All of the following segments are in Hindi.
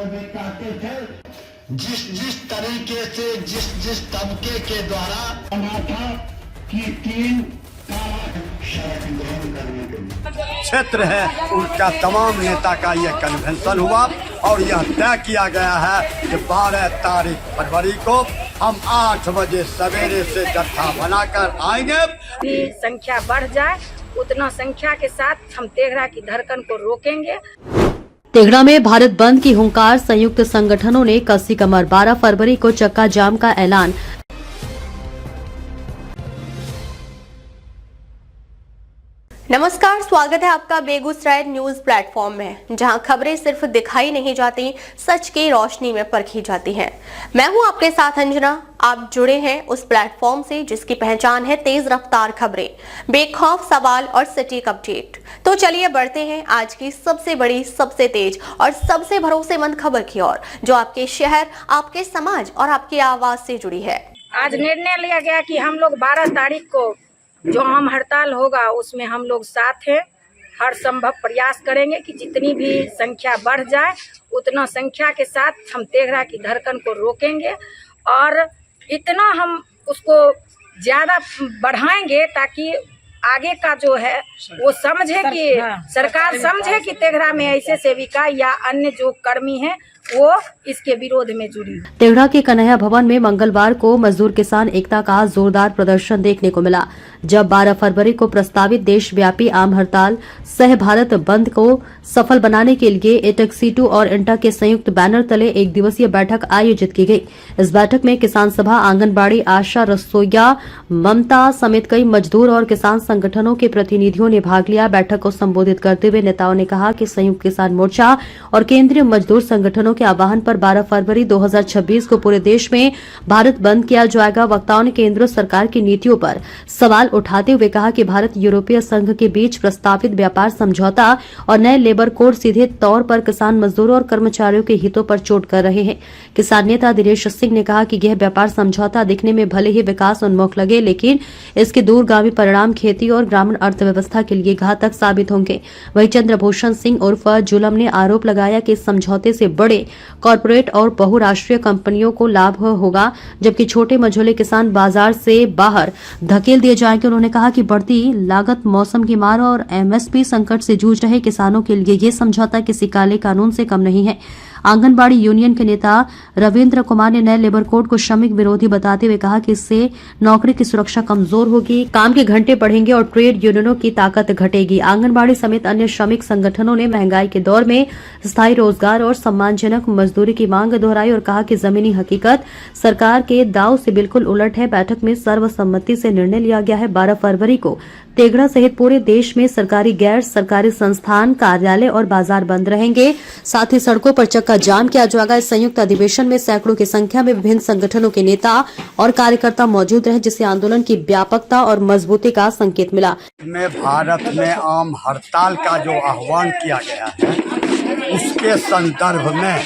वे कहते थे जिस जिस तरीके से जिस तबके के द्वारा बना था कि 3 शपथ ग्रहण करने के लिए क्षेत्र है उनका तमाम नेता का यह कन्वेंशन हुआ और यह तय किया गया है कि 12 तारीख फरवरी को हम 8 बजे सवेरे से जत्था बनाकर आएंगे। भी संख्या बढ़ जाए उतना संख्या के साथ हम तेघड़ा की धड़कन को रोकेंगे। तेघड़ा में भारत बंद की हुंकार, संयुक्त संगठनों ने कसी कमर, 12 फरवरी को चक्का जाम का ऐलान। नमस्कार, स्वागत है आपका बेगूसराय न्यूज प्लेटफॉर्म में, जहां खबरें सिर्फ दिखाई नहीं जाती, सच की रोशनी में परखी जाती हैं। मैं हूं आपके साथ अंजना। आप जुड़े हैं उस प्लेटफॉर्म से जिसकी पहचान है तेज रफ्तार खबरें, बेखौफ सवाल और सटीक अपडेट। तो चलिए बढ़ते हैं आज की सबसे बड़ी, सबसे तेज और सबसे भरोसेमंद खबर की ओर, जो आपके शहर, आपके समाज और आपकी आवाज से जुड़ी है। आज निर्णय लिया गया कि हम लोग 12 तारीख को जो आम हड़ताल होगा उसमें हम लोग साथ हैं। हर संभव प्रयास करेंगे कि जितनी भी संख्या बढ़ जाए उतना संख्या के साथ हम तेघड़ा की धड़कन को रोकेंगे और इतना हम उसको ज़्यादा बढ़ाएंगे ताकि आगे का जो है वो समझे कि सरकार समझे कि तेघड़ा में ऐसे सेविका या अन्य जो कर्मी हैं वो इसके विरोध में जुड़ी। तेघड़ा के कन्हैया भवन में मंगलवार को मजदूर किसान एकता का जोरदार प्रदर्शन देखने को मिला, जब 12 फरवरी को प्रस्तावित देशव्यापी आम हड़ताल सह भारत बंद को सफल बनाने के लिए एटक-सीटू और इंटा के संयुक्त बैनर तले एक दिवसीय बैठक आयोजित की गई। इस बैठक में किसान सभा, आंगनबाड़ी, आशा, रसोईया, ममता समेत कई मजदूर और किसान संगठनों के प्रतिनिधियों ने भाग लिया। बैठक को संबोधित करते हुए नेताओं ने कहा कि संयुक्त किसान मोर्चा और केंद्रीय मजदूर संगठनों के आह्वान पर 12 फरवरी 2026 को पूरे देश में भारत बंद किया जाएगा। वक्ताओं ने केंद्र सरकार की नीतियों पर सवाल उठाते हुए कहा कि भारत यूरोपीय संघ के बीच प्रस्तावित व्यापार समझौता और नए लेबर कोड सीधे तौर पर किसान, मजदूरों और कर्मचारियों के हितों पर चोट कर रहे हैं। किसान नेता दिनेश सिंह ने कहा कि यह व्यापार समझौता दिखने में भले ही विकास उन्मुख लगे, लेकिन इसके दूरगामी परिणाम खेती और ग्रामीण अर्थव्यवस्था के लिए घातक साबित होंगे। वहीं चंद्रभूषण सिंह उर्फ जुलम ने आरोप लगाया कि इस समझौते से बड़े कॉरपोरेट और बहुराष्ट्रीय कंपनियों को लाभ होगा, जबकि छोटे मझोले किसान बाजार से बाहर धकेल दिए जाएंगे। उन्होंने कहा कि बढ़ती लागत, मौसम की मार और एमएसपी संकट से जूझ रहे किसानों के लिए ये समझौता किसी काले कानून से कम नहीं है। आंगनबाड़ी यूनियन के नेता रविंद्र कुमार ने नए लेबर कोड को श्रमिक विरोधी बताते हुए कहा कि इससे नौकरी की सुरक्षा कमजोर होगी, काम के घंटे बढ़ेंगे और ट्रेड यूनियनों की ताकत घटेगी। आंगनबाड़ी समेत अन्य श्रमिक संगठनों ने महंगाई के दौर में स्थायी रोजगार और सम्मानजनक मजदूरी की मांग दोहराई और कहा कि जमीनी हकीकत सरकार के दाव से बिल्कुल उलट है। बैठक में सर्वसम्मति से निर्णय लिया गया है 12 फरवरी को तेघड़ा सहित पूरे देश में सरकारी, गैर सरकारी संस्थान, कार्यालय और बाजार बंद रहेंगे। साथ ही सड़कों पर चक्का जाम किया जाएगा। इस संयुक्त अधिवेशन में सैकड़ों की संख्या में विभिन्न संगठनों के नेता और कार्यकर्ता मौजूद रहे, जिससे आंदोलन की व्यापकता और मजबूती का संकेत मिला। भारत में आम हड़ताल का जो आह्वान किया गया है उसके संदर्भ में,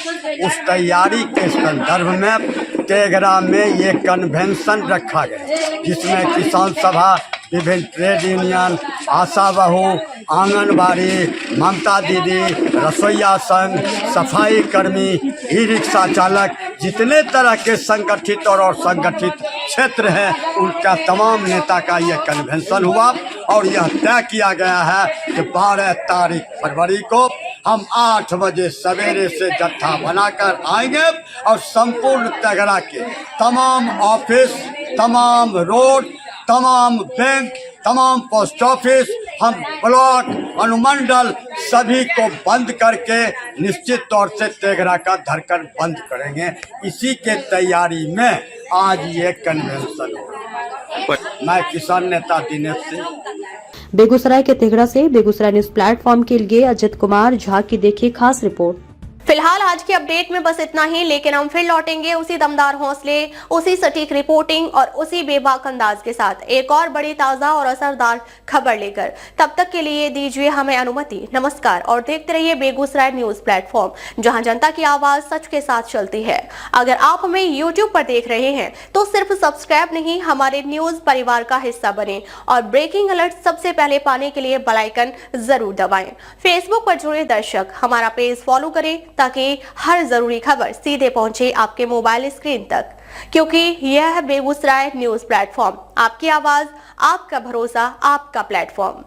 उस तैयारी के संदर्भ में तेघड़ा में ये कन्वेंशन रखा गया, जिसमें किसान सभा, विभिन्न ट्रेड यूनियन, आशा बहू, आंगनबाड़ी, ममता दीदी, रसोईया संघ, सफाई कर्मी, ई रिक्शा चालक, जितने तरह के संगठित और असंगठित क्षेत्र हैं उनका तमाम नेता का यह कन्वेंशन हुआ और यह तय किया गया है कि 12 तारीख फरवरी को हम 8 बजे सवेरे से जत्था बनाकर आएंगे और संपूर्ण तेघड़ा के तमाम ऑफिस, तमाम रोड, तमाम बैंक, तमाम पोस्ट ऑफिस, हम ब्लॉक, अनुमंडल सभी को बंद करके निश्चित तौर से तेघड़ा का धड़कन बंद करेंगे। इसी के तैयारी में आज ये कन्वेंशन हो। मैं किसान नेता दिनेश सिंह, बेगूसराय के तेघड़ा से बेगूसराय न्यूज प्लेटफॉर्म के लिए अजित कुमार झा की देखिए खास रिपोर्ट। फिलहाल आज की अपडेट में बस इतना ही, लेकिन हम फिर लौटेंगे उसी दमदार हौसले, उसी सटीक रिपोर्टिंग और उसी बेबाक अंदाज के साथ एक और बड़ी, ताजा और असरदार खबर लेकर। तब तक के लिए दीजिए हमें अनुमति। नमस्कार और देखते रहिए बेगूसराय न्यूज प्लेटफॉर्म, जहां जनता की आवाज सच के साथ चलती है। अगर आप हमें YouTube पर देख रहे हैं तो सिर्फ सब्सक्राइब नहीं, हमारे न्यूज परिवार का हिस्सा बने और ब्रेकिंग अलर्ट सबसे पहले पाने के लिए बेल आइकन जरूर दबाएं। फेसबुक पर जुड़े दर्शक हमारा पेज फॉलो करें ताकि हर जरूरी खबर सीधे पहुंचे आपके मोबाइल स्क्रीन तक, क्योंकि यह है बेगूसराय न्यूज प्लेटफॉर्म, आपकी आवाज, आपका भरोसा, आपका प्लेटफॉर्म।